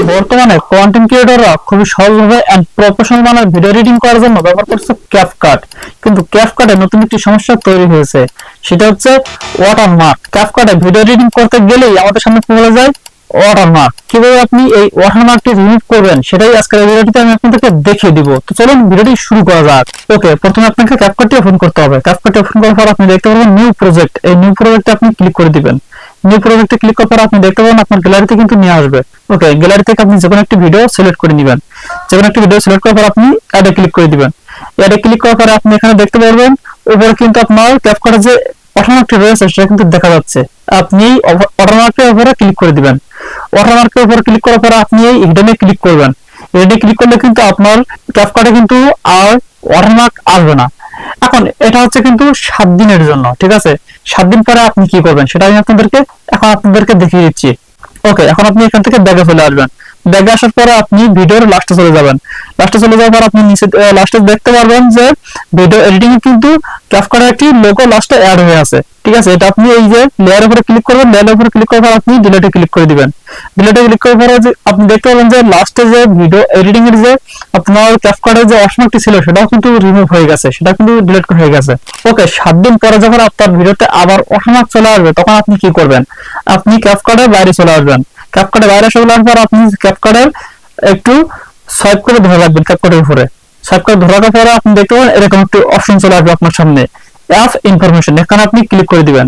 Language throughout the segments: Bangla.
বর্তমানে কন্টেন্ট ক্রিয়েটররা খুবই সহজভাবে এন্ড প্রফেশনাল মানের ভিডিও এডিটিং করার জন্য ব্যবহার করছে ক্যাপকাট। কিন্তু ক্যাপকাটে নতুন একটি সমস্যা তৈরি হয়েছে, সেটা হচ্ছে ওয়াটারমার্ক। ক্যাপকাটে ভিডিও এডিটিং করতে গেলেই আমাদের সামনে পড়ে যায় ওয়াটারমার্ক। কিভাবে আপনি এই ওয়াটারমার্কটি রিমুভ করবেন সেটাই আজকের এই ভিডিওটিতে আমি আপনাদেরকে দেখিয়ে দিব। তো চলুন ভিডিওটি শুরু করা যাক। ওকে, প্রথমে আপনাকে ক্যাপকাটটি ওপেন করতে হবে। ক্যাপকাটটি ওপেন করার পর আপনি দেখতে পাবেন নিউ প্রজেক্ট। এই নিউ প্রজেক্টে আপনি ক্লিক করে দিবেন। নিউ প্রজেক্টে ক্লিক করার পর আপনি দেখতে পাবেন আপনার গ্যালারিতে কিন্তু নিয়ে আসবে। ওকে, গ্যালারি থেকে আপনি যেকোনো একটি ভিডিও সিলেক্ট করে নেবেন। যেকোনো একটি ভিডিও সিলেক্ট করার পর আপনি অ্যাডে ক্লিক করে দিবেন। অ্যাডে ক্লিক করার পরে আপনি এখানে দেখতে পারবেন উপরে কিন্তু আপনার ক্যাপকাটে যে ওয়াটারমার্কটি রয়েছে সেটা কিন্তু দেখা যাচ্ছে। আপনি ওয়াটারমার্কের উপরে ক্লিক করে দিবেন। ওয়াটারমার্কের উপরে ক্লিক করার পরে আপনি এই হিডেনে ক্লিক করবেন। হিডেনে ক্লিক করলে কিন্তু আপনার ক্যাপকাটে কিন্তু আর ওয়াটারমার্ক আসবে না। এখন এটা হচ্ছে কিন্তু 7 দিনের জন্য, ঠিক আছে? 7 দিন পরে আপনি কি করবেন সেটা আমি আপনাদেরকে দেখিয়ে দিচ্ছি। ওকে, এখন আপনি এখান থেকে ব্যাগে চলে আসবেন। ব্যাগে আসার পরে আপনি ভিডিওর লাস্টে চলে যাবেন। লাস্টে চলে যাওয়ার পর আপনি নিচে লাস্টে দেখতে পারবেন যে ভিডিও এডিটিং এ কিন্তু ক্যাপকাটের একটি লোগো লাস্টে অ্যাড হয়ে আছে, ঠিক আছে? এটা আপনি এই যে লেয়ারের উপরে ক্লিক করবেন। লেয়ারের উপরে ক্লিক করার পর আপনি ডিলিটে ক্লিক করে দিবেন। ডিলিটে ক্লিক করার পরে যে আপনি দেখতে পাবেন যে লাস্টে যে ভিডিও এডিটিং এর যে আপনার ক্যাপকাটের যে অপশনটি ছিল সেটাও কিন্তু রিমুভ হয়ে গেছে, সেটা কিন্তু ডিলিট হয়ে গেছে। ওকে, 7 দিন পরে যখন আপনার ভিডিওতে আবার ওয়াটারমার্ক চলে আসবে তখন আপনি কি করবেন? আপনি ক্যাপকাটের বাইরে চলে আসবেন। ক্যাপকাটের বাইরে চলে আসার পর আপনি ক্যাপকাটের একটু সোয়াইপ করে ধরে রাখবেন। ক্যাপকাটের উপরে সোয়াইপ করে ধরে রাখার পরে আপনি দেখতে পাবেন এরকম একটি অপশন চলে আসবে আপনার সামনে, অ্যাপ ইনফরমেশন। এখানে আপনি ক্লিক করে দিবেন।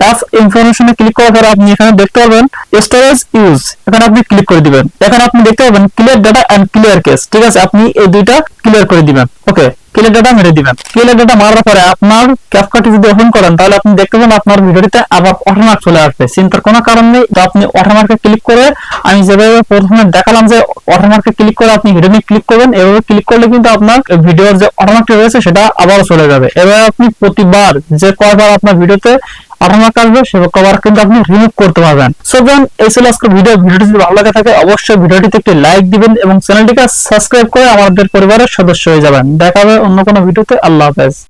অ্যাপ ইনফরমেশনে ক্লিক করার পরে আপনি এখানে দেখতে পাবেন স্টোরেজ ইউজ, এখানে আপনি ক্লিক করে দিবেন। এখানে আপনি দেখতে পাবেন clear data and clear case, ঠিক আছে? আপনি এই দুইটা ক্লিয়ার করে দিবেন। ওকে, ক্লিয়ার ডাটা মেরে দিবেন। ক্লিয়ার ডাটা মারার পরে আপনার ক্যাপকাটটি যদি ওপেন করেন তাহলে আপনি দেখতে পাবেন আপনার ভিডিওতে আবার ওয়াটারমার্ক চলে আসবে। চিন্তার কোনো কারণ নেই। তো আপনি ওয়াটারমার্কে ক্লিক করে আমি যেভাবে প্রথমে দেখালাম যে ওয়াটারমার্কে ক্লিক করে আপনি হিডেনে ক্লিক করবেন, এভাবে ক্লিক করলে কিন্তু আপনার ভিডিওর যে ওয়াটারমার্কটি রয়েছে সেটা আবারও চলে যাবে। এভাবে আপনি প্রতিবার যে কয়বার আপনার ভিডিওতে ওয়াটারমার্ক আসবে সে কয়বার কিন্তু আপনি রিমুভ করতে পারবেন। সো দেন এই ছিল আজকের ভিডিওটি যদি ভালো লাগে থাকে অবশ্যই ভিডিওটিতে একটি লাইক দিবেন এবং চ্যানেলটিকে সাবস্ক্রাইব করে আমাদের পরিবারের সদস্য হয়ে যাবেন। দেখা হবে অন্য কোনো ভিডিওতে। আল্লাহ হাফেজ।